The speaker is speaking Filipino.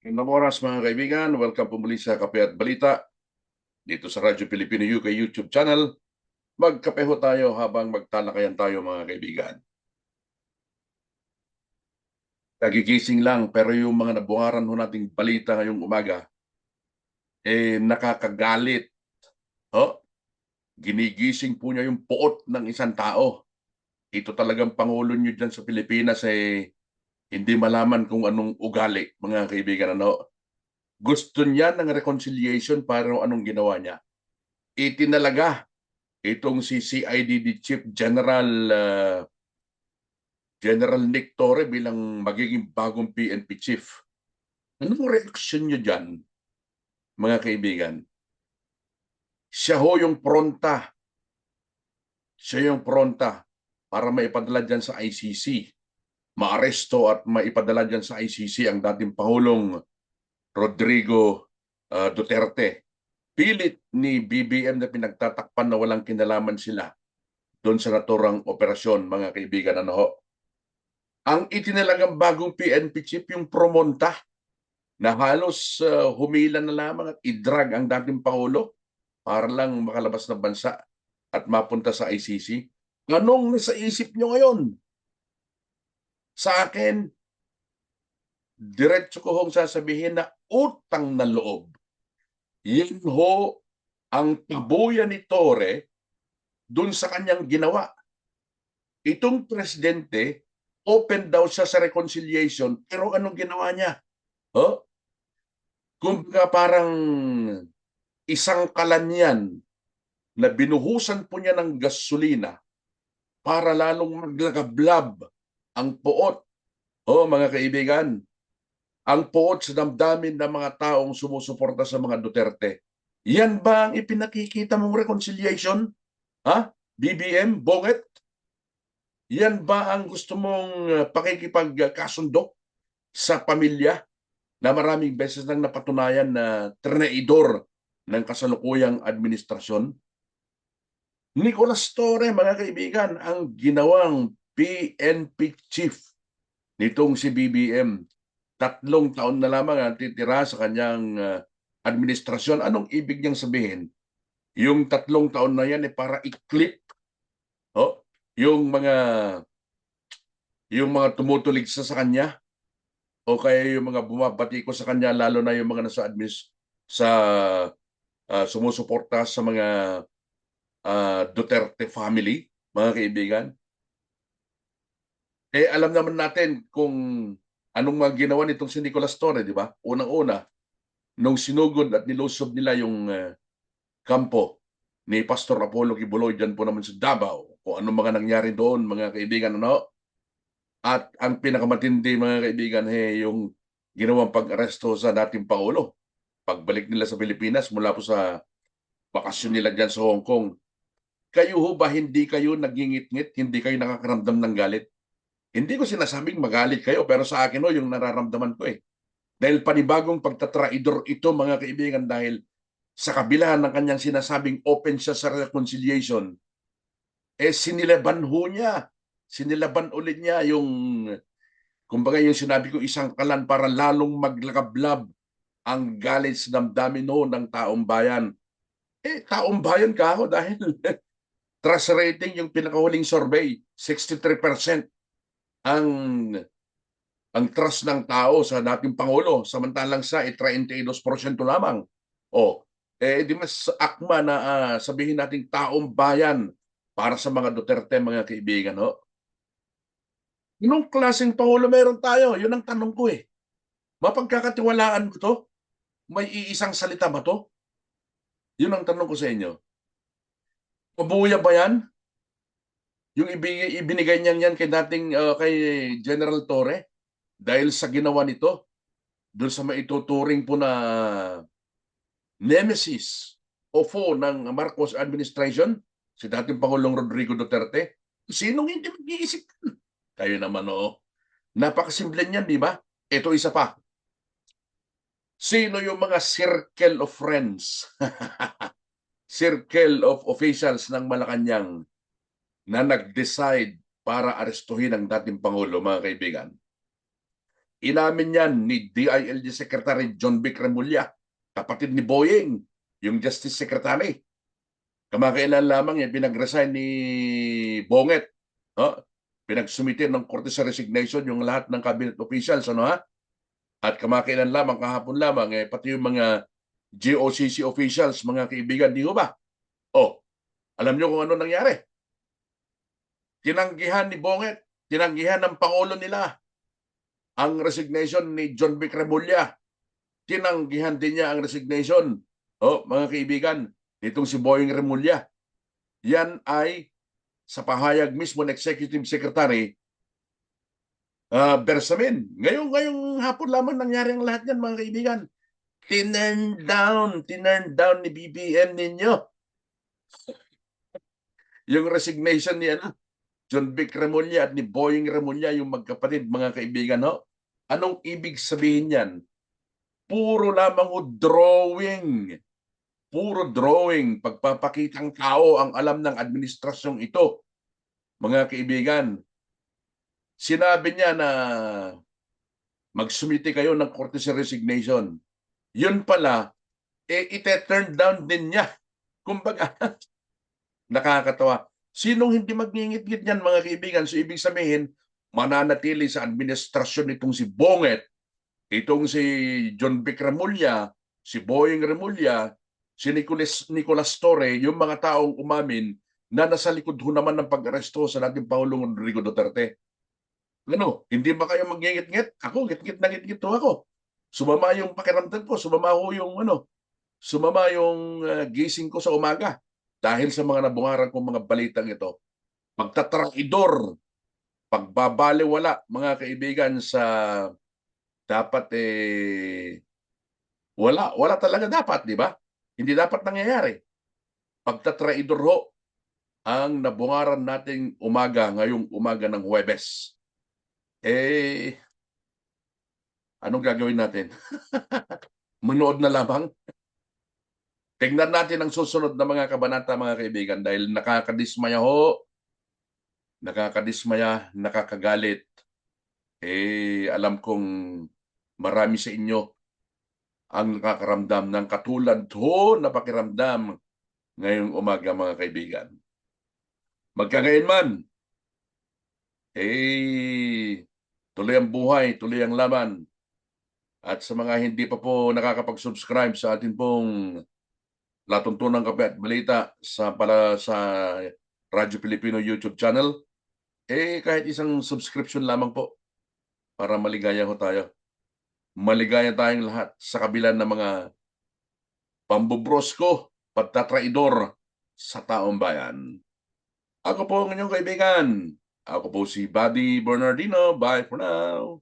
Magandang oras mga kaibigan, welcome po muli sa Kape at Balita dito sa Radyo Pilipino UK YouTube channel. Magkapeho tayo habang magtalakayan tayo mga kaibigan. Nagigising lang pero yung mga nabungaran ho nating balita ngayong umaga nakakagalit. Oh, ginigising po niya yung puot ng isang tao. Ito talagang pangulo niyo dyan sa Pilipinas hindi malaman kung anong ugali mga kaibigan. Gusto niya ng reconciliation para anong ginawa niya. Itinalaga itong si CIDD Chief General Nick Torre bilang magiging bagong PNP Chief. Anong reaksyon niyo dyan, mga kaibigan? Siya ho yung pronta. Siya yung pronta para maipadala dyan sa ICC. Maaresto at maipadala dyan sa ICC ang dating Pangulong Rodrigo Duterte. Pilit ni BBM na pinagtatakpan na walang kinalaman sila doon sa naturang operasyon, mga kaibigan. Ang itinalagang bagong PNP chief yung promonta na halos humila na lamang at idrag ang dating Pangulo para lang makalabas ng bansa at mapunta sa ICC. Anong nasa isip nyo ngayon? Sa akin, diretso ko hong sasabihin na utang na loob. Yan ho ang tabuyan ni Torre dun sa kanyang ginawa. Itong presidente, open daw siya sa reconciliation, pero anong ginawa niya? Oh? Kumbaga parang isang kalan yan na binuhusan po niya ng gasolina para lalong maglagablab ang puot. Mga kaibigan, ang puot sa damdamin ng mga taong sumusuporta sa mga Duterte. Yan ba ang ipinakikita mong reconciliation? Ha? BBM? Bonget? Yan ba ang gusto mong pakikipagkasundo sa pamilya na maraming beses nang napatunayan na traidor ng kasalukuyang administrasyon? Nicolas Torre, mga kaibigan, ang ginawang PNP chief nitong si BBM. 3 taon na lamang ang titira sa kanyang administrasyon. Anong ibig niyang sabihin? Yung 3 taon na yan para i-clip yung mga tumutulig sa kanya o kaya yung mga bumabati ko sa kanya, lalo na yung mga nasa sa sumusuporta sa mga Duterte family, mga kaibigan. Alam naman natin kung anong mga ginawa nitong si Nicolas Torre, di ba? Unang-una, nung sinugod at nilusob nila yung kampo ni Pastor Apollo Kibuloy dyan po naman sa Davao, kung anong mga nangyari doon, mga kaibigan, At ang pinakamatindi, mga kaibigan, yung ginawang pag-aresto sa dating Pangulo. Pagbalik nila sa Pilipinas mula po sa bakasyon nila dyan sa Hong Kong. Kayo ho ba hindi kayo nagingit-ngit, hindi kayo nakakaramdam ng galit? Hindi ko sinasabing magalit kayo, pero sa akin yung nararamdaman ko Dahil panibagong pagtatraidor ito, mga kaibigan, dahil sa kabila ng kanyang sinasabing open siya sa reconciliation, sinilaban ho niya. Sinilaban ulit niya kumbaga yung sinabi ko, isang kalan para lalong maglakablab ang galit sa damdamin ng taong bayan. Taong bayan ka ako dahil trust rating yung pinakahuling survey, 63% ang trust ng tao sa dating Pangulo, samantalang sa 32% lamang. Di mas akma na sabihin nating taong bayan para sa mga Duterte, mga kaibigan. Anong klaseng Pangulo meron tayo? Yun ang tanong ko Mapagkakatiwalaan ko to? May iisang salita ba to? Yun ang tanong ko sa inyo. Pabuya ba yan? Yung ibinigay niyan yan kay General Torre dahil sa ginawa nito doon sa maituturing po na nemesis o foe ng Marcos administration, si dating Pangulong Rodrigo Duterte. Sinong hindi mag-iisip? Kayo naman Napakasimple niyan, di ba? Ito isa pa. Sino yung mga circle of friends? Circle of officials ng Malacanang na nag-decide para arestuhin ang dating Pangulo, mga kaibigan. Inamin yan ni DILG Secretary John Vic Remulla, kapatid ni Boying, yung Justice Secretary. Kamakailan lamang yan, pinag-resign ni Bonget. No? Pinagsumitin ng korte sa resignation yung lahat ng cabinet officials. Ano ha? At kamakailan lamang, kahapon lamang, pati yung mga GOCC officials, mga kaibigan, di ba? Oh, alam nyo kung ano nangyari? Tinanggihan ni Bonget, tinanggihan ng Pangulo nila ang resignation ni John Vic Remulla. Tinanggihan din niya ang resignation, mga kaibigan, itong si Boying Remulla. Yan ay sa pahayag mismo ng Executive Secretary Bersamin. Ngayong hapon lamang nangyari ang lahat yan, mga kaibigan. Tinurn down ni BBM ninyo yung resignation ni John Vic Remulla at ni Boying Remulla, yung magkapatid, mga kaibigan. No? Anong ibig sabihin yan? Puro lamang drawing. Puro drawing. Pagpapakitang tao ang alam ng administrasyong ito. Mga kaibigan, sinabi niya na magsumite kayo ng korte sa resignation. Yun pala, ite-turn down din niya. Kumbaga, nakakatawa. Sinong hindi magngingit-ngit niyan, mga kaibigan? So, ibig sabihin, mananatili sa administrasyon itong si Bonget, itong si John Vic Remulla, si Boying Remulla, si Nicolas Torre, yung mga taong umamin na nasa likod ho naman ng pag-aresto sa dating Pangulong Rodrigo Duterte. Ano, hindi ba kayo mag-ngit-ngit? Ako, ngit-ngit na ngit-ngit ho ako. Sumama yung pakiramdam ko, sumama yung gising ko sa umaga dahil sa mga nabungaran kong mga balitang ito. Pagtatraidor, pagbabaliwala, mga kaibigan, sa dapat wala talaga dapat, di ba? Hindi dapat nangyayari. Pagtatraidor ho ang nabungaran nating umaga, ngayong umaga ng Huwebes. Anong gagawin natin? Manood na lamang? Tingnan natin ang susunod na mga kabanata, mga kaibigan, dahil nakakadismaya ho, nakakagalit. Alam kong marami sa inyo ang nakakaramdam ng katulad ho na pakiramdam ngayong umaga, mga kaibigan. Magkagayon man, tuloy ang buhay, tuloy ang laban. At sa mga hindi pa po nakakapag-subscribe sa atin pong Latuntunang Kape at Balita sa Radyo Pilipino YouTube channel, kahit isang subscription lamang po para maligaya ho tayo. Maligaya tayong lahat sa kabila ng mga pambubrosko, pagtatraidor sa taong bayan. Ako po ang inyong kaibigan. Ako po si Buddy Bernardino. Bye for now.